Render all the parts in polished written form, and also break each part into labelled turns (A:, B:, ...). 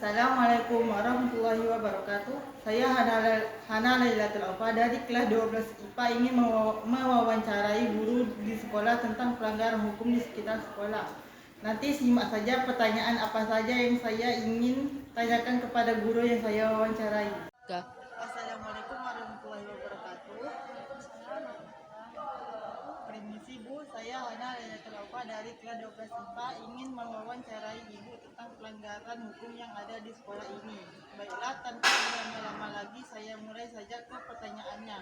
A: Assalamualaikum warahmatullahi wabarakatuh. Saya Hana Lailatul Aufa dari kelas 12 IPA ingin mewawancarai guru di sekolah tentang pelanggaran hukum di sekitar sekolah. Nanti simak saja pertanyaan apa saja yang saya ingin tanyakan kepada guru yang saya wawancarai. Assalamualaikum warahmatullahi wabarakatuh. Permisi Bu, saya Hana Lailatul Aufa dari kelas 12 IPA ingin mewawancarai Ibu tentang pelanggaran hukum yang ada di sekolah ini. Baiklah, tanpa berlama-lama lagi saya mulai saja ke pertanyaannya.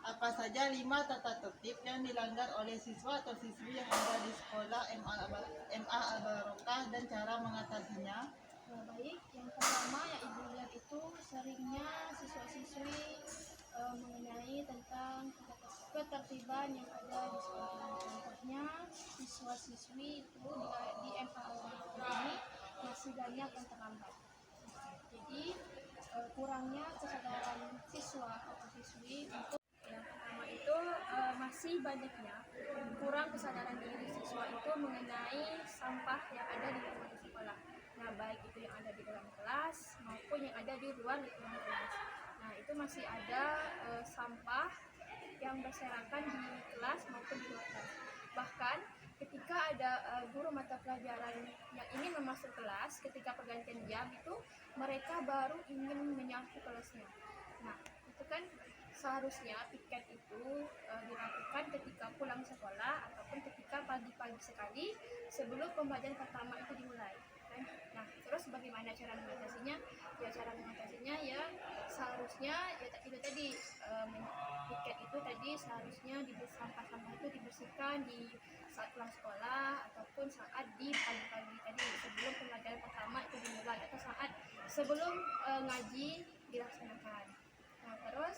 A: Apa saja 5 tata tertib yang dilanggar oleh siswa atau siswi yang ada di sekolah MA Al-Barokah dan cara mengatasinya?
B: Baik, yang pertama yang Ibu lihat itu seringnya siswa-siswi mengenai tentang ketertiban yang ada di sekolah. Contohnya siswa-siswi itu di MA ini masih banyak yang terlambat. Jadi kurangnya kesadaran siswa atau siswi untuk yang pertama itu masih banyaknya kurang kesadaran diri siswa itu mengenai sampah yang ada di lingkungan sekolah. Nah, baik itu yang ada di dalam kelas maupun yang ada di luar lingkungan kelas. Nah, itu masih ada sampah yang berserakan di kelas maupun di luar kelas. Bahkan ketika ada guru mata pelajaran yang ingin memasuk kelas, ketika pergantian jam itu mereka baru ingin menyapu kelasnya. Nah, itu kan seharusnya piket itu dilakukan ketika pulang sekolah ataupun ketika pagi-pagi sekali sebelum pembelajaran pertama itu dimulai. Nah, terus bagaimana cara mengatasinya? Ya, cara mengatasinya ya seharusnya ya itu tadi piket itu tadi seharusnya sampah-sampah itu dibersihkan di saat pulang sekolah ataupun saat di pagi-pagi tadi sebelum pembelajaran pertama itu dimulai atau saat sebelum ngaji dilaksanakan. Nah, terus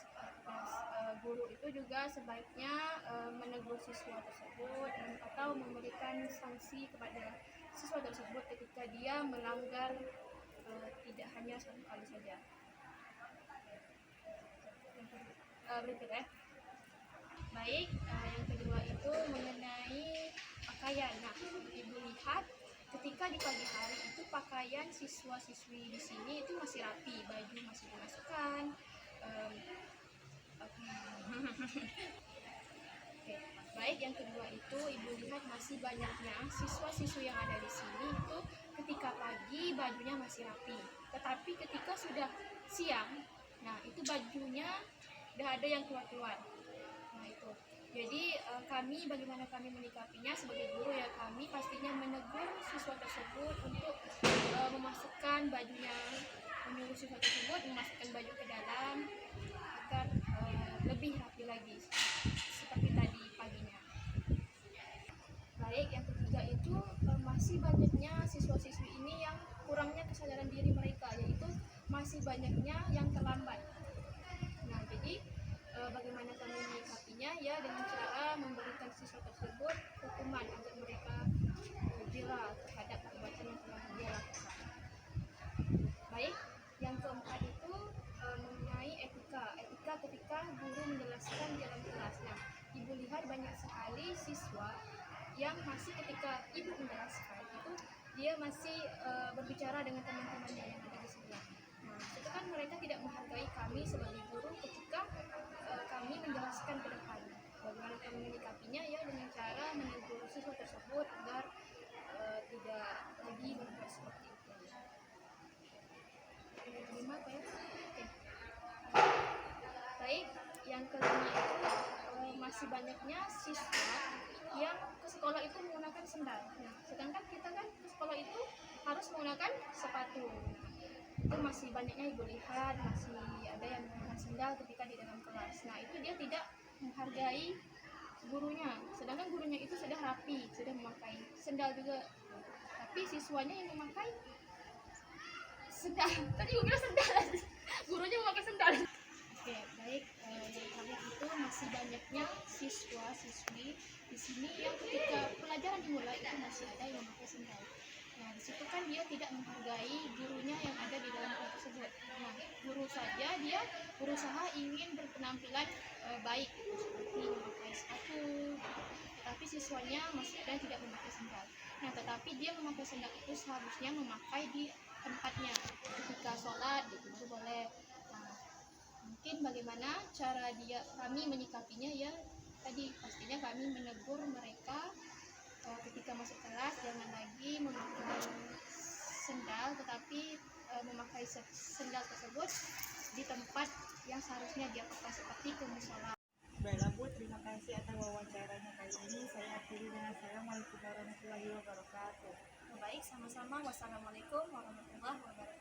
B: guru itu juga sebaiknya menegur siswa tersebut atau memberikan sanksi kepada siswa tersebut ketika dia melanggar tidak hanya satu kali saja. Berikutnya, baik, yang kedua itu mengenai pakaian. Nah, Ibu lihat ketika di pagi hari itu pakaian siswa-siswi di sini itu masih rapi, baju masih dimasukkan. Oke. Baik, yang kedua itu Ibu lihat masih banyaknya siswa-siswi yang ada di sini itu ketika pagi bajunya masih rapi, tetapi ketika sudah siang, nah itu bajunya udah ada yang keluar-keluar. Nah itu. Jadi bagaimana kami menyikapinya sebagai guru ya, kami pastinya menegur siswa tersebut untuk memasukkan bajunya, menyuruh siswa tersebut memasukkan baju ke dalam agar lebih rapi lagi seperti tadi paginya. Baik, yang ketiga itu masih banyaknya siswa-siswi ini yang kurangnya kesadaran diri mereka, yaitu masih banyaknya yang terlambat. Nah, jadi bagaimana kami menyikapinya ya dengan cara memberikan siswa tersebut hukuman agar mereka jera terhadap perbuatan yang telah dia lakukan. Baik, yang keempat itu mengenai etika ketika guru menjelaskan di dalam kelas. Nah, Ibu lihat banyak sekali siswa yang masih ketika Ibu menjelaskan itu dia masih berbicara dengan teman-temannya yang ada di sebelah. Nah, itu kan mereka tidak menghargai kami sebagai guru ketika kami menjelaskan ke depan. Bagaimana kami menyikapinya ya dengan cara menegur siswa tersebut agar tidak lagi berbuat seperti itu. Yang kelima apa ya? Oke. Baik, yang kelima itu masih banyaknya siswa yang ke sekolah itu menggunakan sendal. Nah, sedangkan kita kan ke sekolah itu harus menggunakan sepatu. Itu masih banyaknya Ibu lihat masih ada yang menggunakan sendal ketika di dalam kelas. Nah, itu dia tidak menghargai gurunya, sedangkan gurunya itu sudah rapi, sudah memakai sendal juga, tapi siswanya yang memakai sendal. Tadi Ibu bilang sendal, gurunya memakai sendal. Oke, baik, yang terakhir itu masih banyaknya siswa-siswi di sini yang ketika pelajaran dimulai itu masih ada yang memakai sendal. Nah, di situ kan dia tidak menghargai gurunya yang ada di dalam kelas tersebut. Nah, guru saja dia berusaha ingin berpenampilan baik, seperti memakai sepatu, tapi siswanya masih ada yang tidak memakai sendal. Nah, tetapi dia memakai sendal itu seharusnya memakai di tempatnya ketika sholat itu boleh. Nah, mungkin bagaimana cara kami menyikapinya ya, tadi pastinya kami menegur mereka ketika masuk kelas jangan lagi memakai sendal, tetapi memakai sendal tersebut di tempat yang seharusnya dia pakai seperti ke musola.
A: Baiklah Bu, terima kasih atas wawancaranya kali ini. Saya akhiri dengan Assalamualaikum warahmatullahi wabarakatuh.
B: Baik, sama-sama. Wassalamualaikum warahmatullahi wabarakatuh.